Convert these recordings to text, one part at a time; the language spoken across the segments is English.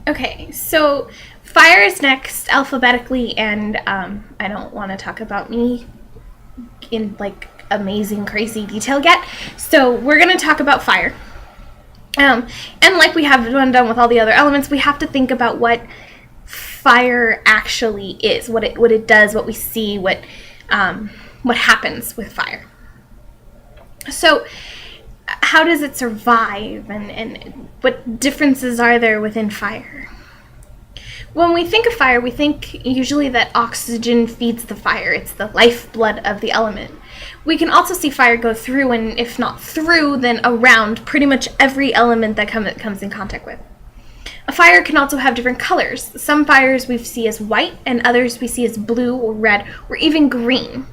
Okay, so fire is next alphabetically, and I don't want to talk about me in like amazing, crazy detail yet. So we're gonna talk about fire. And like we have done with all the other elements, we have to think about what fire actually is, what it does, what we see, what happens with fire. So how does it survive, and what differences are there within fire? When we think of fire, we think usually that oxygen feeds the fire. It's the lifeblood of the element. We can also see fire go through, and if not through, then around pretty much every element that comes in contact with. A fire can also have different colors. Some fires we see as white, and others we see as blue or red or even green.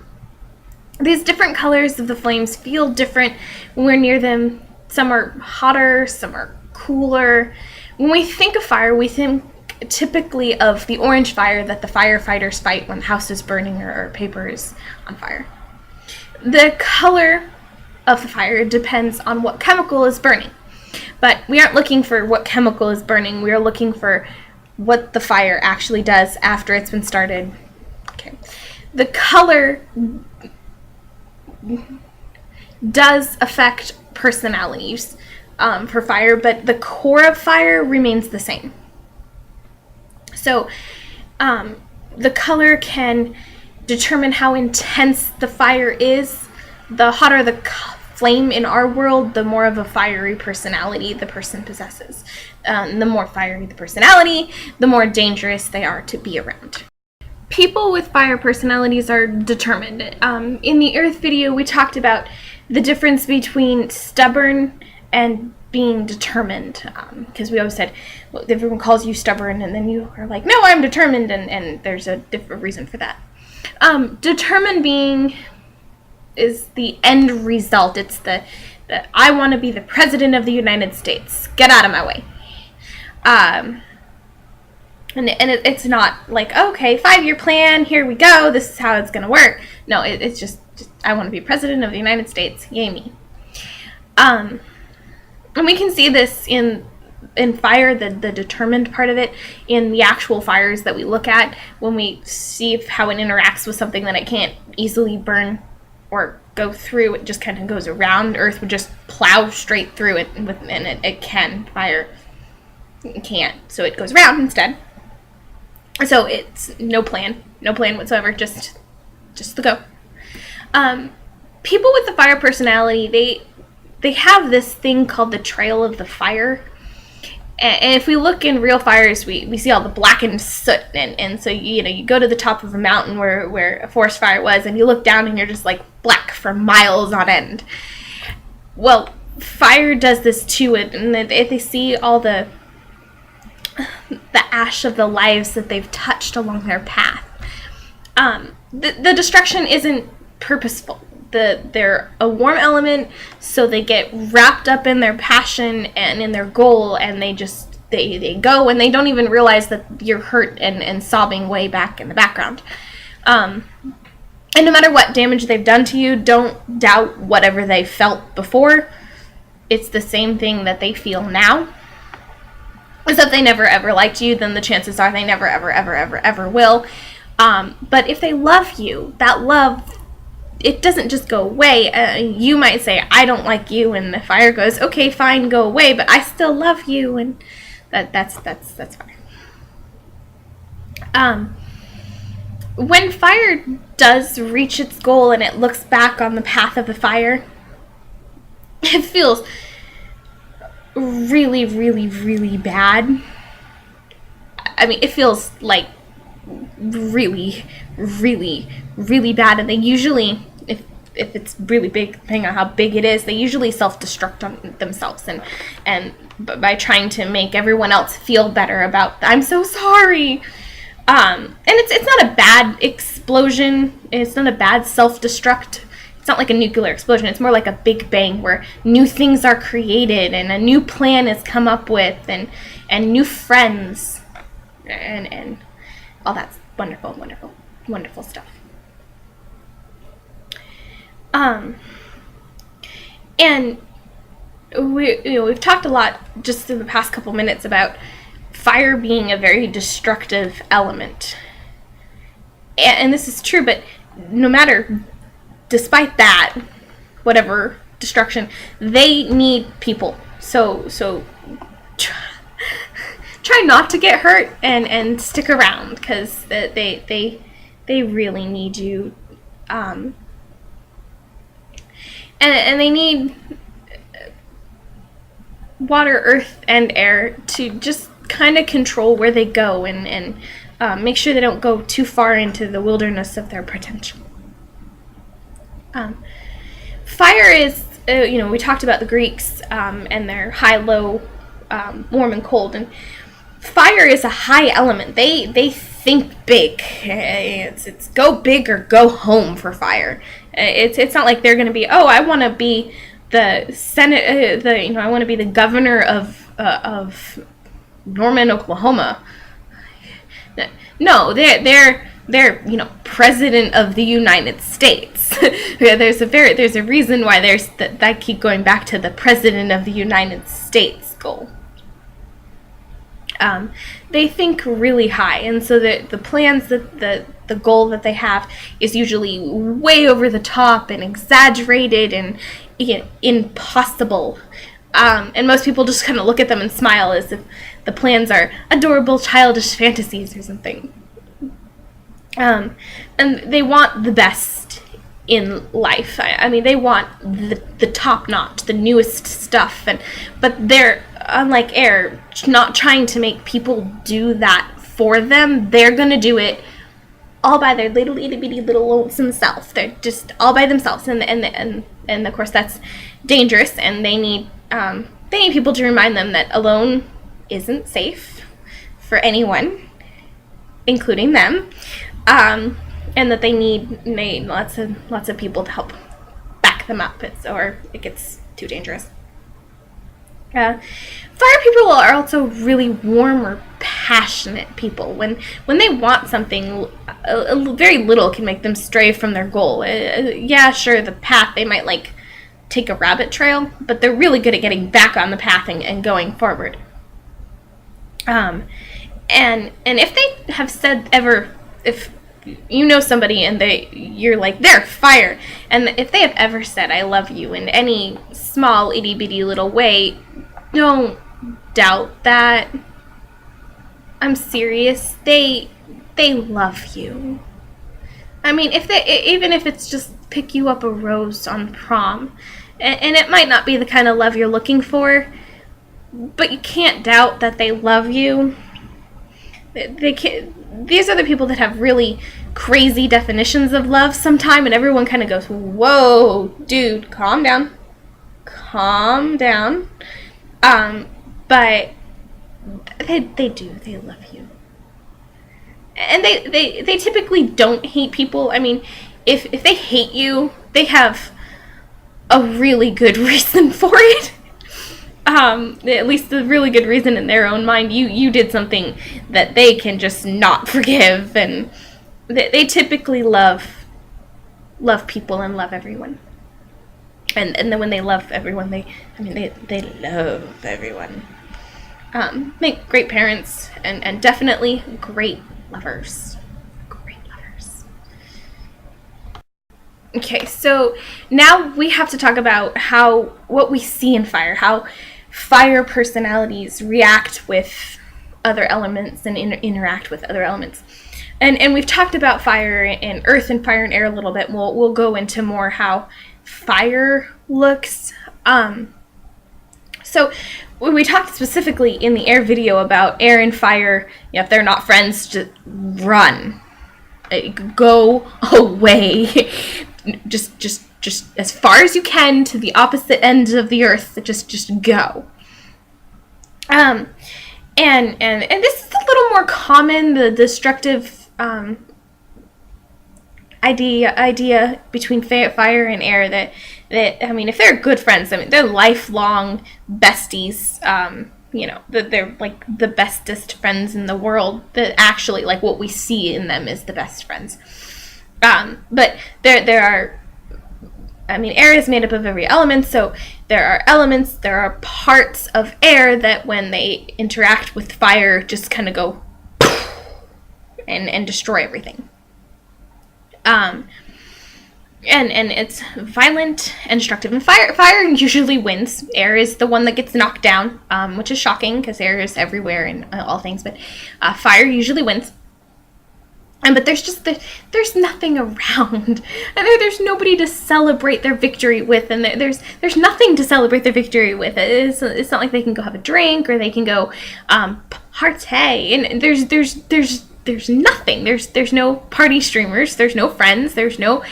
These different colors of the flames feel different when we're near them. Some are hotter, some are cooler. When we think of fire, we think typically of the orange fire that the firefighters fight when the house is burning or paper is on fire. The color of the fire depends on what chemical is burning. But we aren't looking for what chemical is burning. We are looking for what the fire actually does after it's been started. Okay. The color does affect personalities for fire, but the core of fire remains the same. So the color can determine how intense the fire is. The hotter the flame in our world, the more of a fiery personality the person possesses. The more fiery the personality, the more dangerous they are to be around. People with fire personalities are determined. In the Earth video, we talked about the difference between stubborn and being determined, because we always said, well, everyone calls you stubborn, and then you are like, no, I'm determined, and there's a different reason for that. Determined being is the end result. It's the I want to be the president of the United States. Get out of my way. It's not like, okay, 5-year plan, here we go, this is how it's going to work. No, it's just I want to be president of the United States. Yay me. And we can see this in fire, the determined part of it, in the actual fires that we look at when we see how it interacts with something that it can't easily burn or go through. It just kind of goes around. Earth would just plow straight through it, and it can. Fire it can't, so it goes around instead. So it's no plan whatsoever, just the go. People with the fire personality, they have this thing called the trail of the fire. And if we look in real fires, we see all the blackened soot, and so you go to the top of a mountain where a forest fire was, and you look down and you're just like black for miles on end. Well, fire does this to it, and if they see all the ash of the lives that they've touched along their path, the destruction isn't purposeful. They're a warm element, so they get wrapped up in their passion and in their goal, and they go, and they don't even realize that you're hurt and sobbing way back in the background. And no matter what damage they've done to you, don't doubt whatever they felt before. It's the same thing that they feel now. So if they never ever liked you, then the chances are they never ever ever ever ever will. But if they love you, that love, it doesn't just go away. You might say, I don't like you, and the fire goes, okay, fine, go away, but I still love you, and that's fine. When fire does reach its goal and it looks back on the path of the fire, it feels really, really, really bad. I mean, it feels like really, really, really bad, and they usually, if it's really big, depending on how big it is, they usually self-destruct on themselves, and by trying to make everyone else feel better about, I'm so sorry. And it's not a bad explosion. It's not a bad self-destruct. It's not like a nuclear explosion. It's more like a big bang where new things are created and a new plan is come up with, and new friends, and all that's wonderful, wonderful, wonderful stuff. And we've talked a lot just in the past couple minutes about fire being a very destructive element. And this is true, but despite that, whatever destruction, they need people. So try not to get hurt and stick around, because they really need you. And they need water, earth, and air to just kind of control where they go and make sure they don't go too far into the wilderness of their potential. Fire is, we talked about the Greeks and their high, low, warm, and cold, and fire is a high element. They think big. It's go big or go home for fire. It's not like they're going to be, I want to be the Senate, I want to be the governor of Norman, Oklahoma. No, they're president of the United States. There's a reason why I keep going back to the president of the United States goal. They think really high, and so the plans, the goal that they have is usually way over the top and exaggerated and impossible. And most people just kind of look at them and smile as if the plans are adorable, childish fantasies or something. And they want the best in life. I mean, they want the top notch, the newest stuff, but they're, unlike air, not trying to make people do that for them. They're gonna do it all by their little itty bitty little lonesome self. They're just all by themselves, and of course that's dangerous. And they need people to remind them that alone isn't safe for anyone, including them. And that they need lots of people to help back them up, or it gets too dangerous. Fire people are also really warm or passionate people. When they want something, very little can make them stray from their goal. Yeah, sure, the path, they might take a rabbit trail, but they're really good at getting back on the path and going forward. And if they have said ever, if you know somebody and you're like, they're fire, and if they have ever said I love you in any small itty bitty little way, don't doubt that. I'm serious. They love you. I mean, even if it's just pick you up a rose on prom, and it might not be the kind of love you're looking for, but you can't doubt that they love you. These are the people that have really crazy definitions of love sometime, and everyone kind of goes, whoa, dude, calm down. But they love you. And they typically don't hate people. I mean, if they hate you, they have a really good reason for it. At least a really good reason in their own mind. You did something that they can just not forgive, and they typically love people and love everyone. And then when they love everyone, they love everyone. Make great parents and definitely great lovers. Great lovers. Okay, so now we have to talk about what we see in fire, how fire personalities react with other elements and interact with other elements. And we've talked about fire and earth and fire and air a little bit. We'll go into more how fire looks. So we talked specifically in the air video about air and fire. If they're not friends, just run. Go away. just as far as you can to the opposite end of the earth. Just go. And this is a little more common, the destructive idea between fire and air, that I mean, if they're good friends, I mean, they're lifelong besties, that they're like the bestest friends in the world, that actually, like, what we see in them is the best friends. But there are I mean, air is made up of every element, so there are elements, there are parts of air that when they interact with fire just kind of go and destroy everything. And it's violent and destructive. And fire usually wins. Air is the one that gets knocked down, which is shocking because air is everywhere in all things. But fire usually wins. But there's nothing around, and there's nobody to celebrate their victory with, and there's nothing to celebrate their victory with. It's not like they can go have a drink or they can go partay, and there's nothing. There's no party streamers. There's no friends. There's no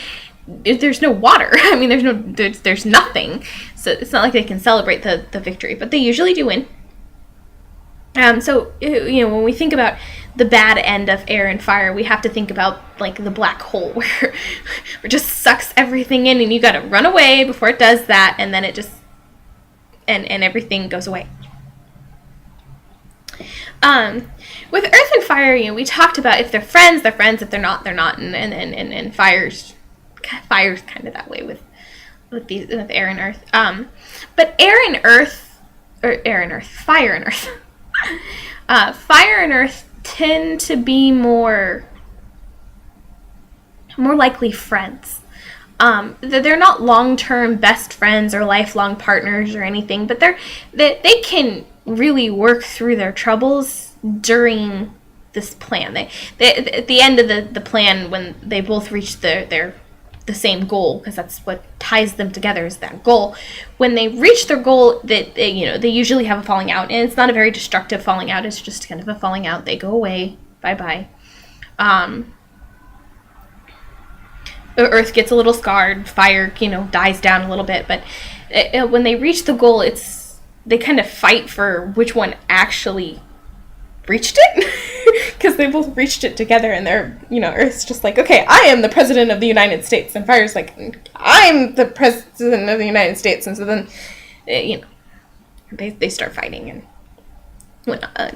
water. I mean, there's nothing. So it's not like they can celebrate the victory, but they usually do win. So, when we think about the bad end of air and fire, we have to think about, like, the black hole where it just sucks everything in and you gotta run away before it does that, and then it just, and everything goes away. With earth and fire, we talked about if they're friends, if they're not, they're not, and fire's kind of that way with air and earth. But fire and earth. Fire and earth tend to be more likely friends. They're not long-term best friends or lifelong partners or anything, but they can really work through their troubles during this plan. At the end of the plan, when they both reach the same goal, because that's what ties them together is that goal. When they reach their goal, they usually have a falling out, and it's not a very destructive falling out. It's just kind of a falling out. They go away. Bye-bye. Earth gets a little scarred. Fire, dies down a little bit. But when they reach the goal, they kind of fight for which one actually reached it, because they both reached it together, and Earth's just like, okay, I am the president of the United States, and Fire's like, I'm the president of the United States, and so then, they start fighting and whatnot.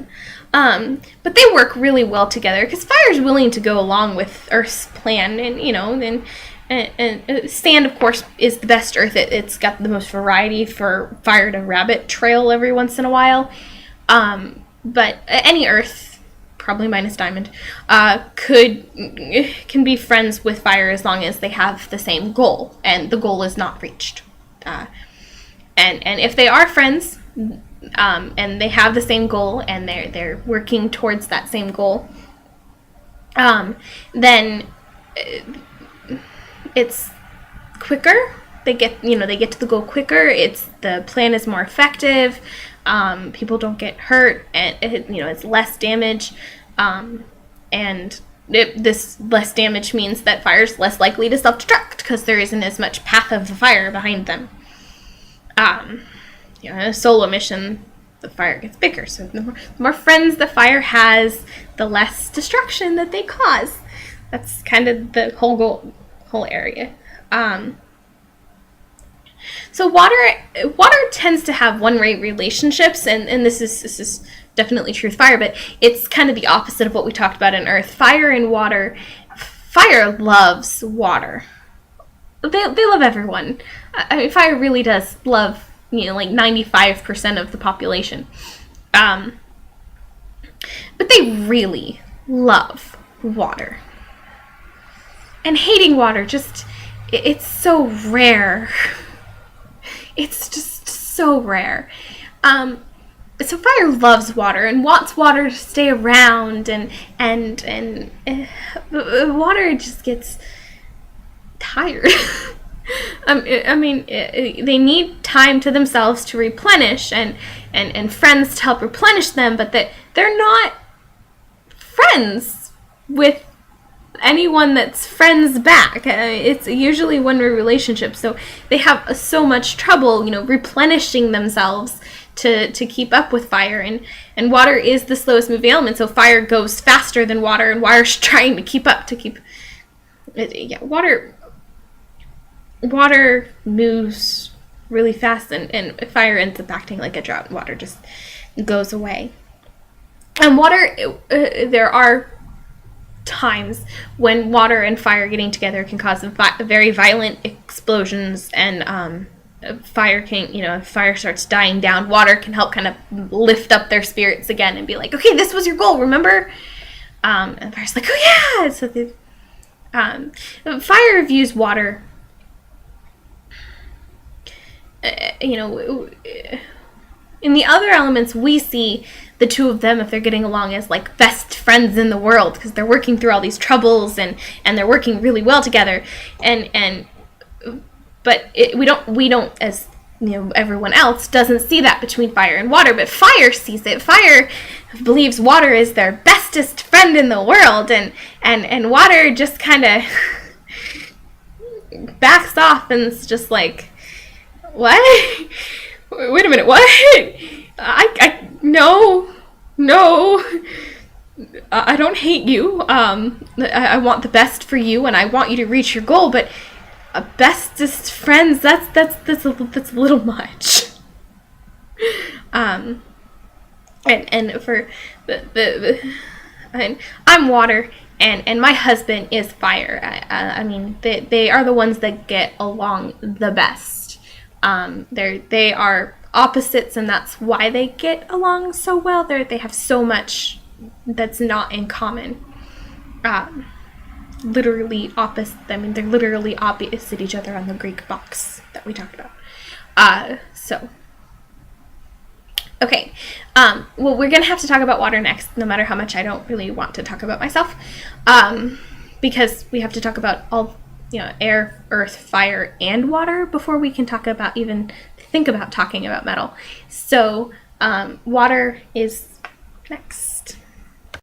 But they work really well together, because Fire's willing to go along with Earth's plan, and Sand, of course, is the best Earth. It's got the most variety for Fire to rabbit trail every once in a while. But any Earth, probably minus Diamond, can be friends with Fire as long as they have the same goal, and the goal is not reached. And if they are friends, and they have the same goal, and they're working towards that same goal, then it's quicker. They get to the goal quicker. The plan is more effective. People don't get hurt, and it's less damage, and this less damage means that Fire's less likely to self-destruct because there isn't as much path of the fire behind them. In a solo mission, the Fire gets bigger, so the more friends the Fire has, the less destruction that they cause. That's kind of the whole area. So water tends to have one-way relationships, and this is definitely true with Fire, but it's kind of the opposite of what we talked about in Earth. Fire and water. Fire loves water. They love everyone. I mean, Fire really does love, like 95% of the population. But they really love water. And hating water, it's so rare. It's just so rare. So Fire loves water and wants water to stay around, and water just gets tired. I mean, they need time to themselves to replenish, and friends to help replenish them, but they're not friends with anyone that's friends back. It's usually one-way relationship, so they have so much trouble, replenishing themselves to keep up with Fire, and water is the slowest moving element, so Fire goes faster than water, and water's trying to keep up. Water moves really fast, and Fire ends up acting like a drought. Water just goes away. And water, there are times when water and fire getting together can cause very violent explosions, and fire can, if fire starts dying down, water can help kind of lift up their spirits again and be like, okay, this was your goal, remember? And fire's like, oh yeah. So fire views water, in the other elements, we see the two of them, if they're getting along, as like best friends in the world, because they're working through all these troubles, and they're working really well together. But we don't, as everyone else doesn't see that between fire and water, but fire sees it. Fire believes water is their bestest friend in the world, and water just kind of backs off and is just like, what? Wait a minute, what? No, I don't hate you. I want the best for you, and I want you to reach your goal, but bestest friends, that's a little much. And for I'm water, and my husband is fire. I mean, they are the ones that get along the best. They are opposites, and that's why they get along so well. They have so much that's not in common. Literally opposite. I mean, they're literally opposite each other on the Greek box that we talked about. Okay. Well, we're gonna have to talk about water next, no matter how much I don't really want to talk about myself, because we have to talk about all, air, earth, fire, and water before we can think about talking about metal. So, water is next.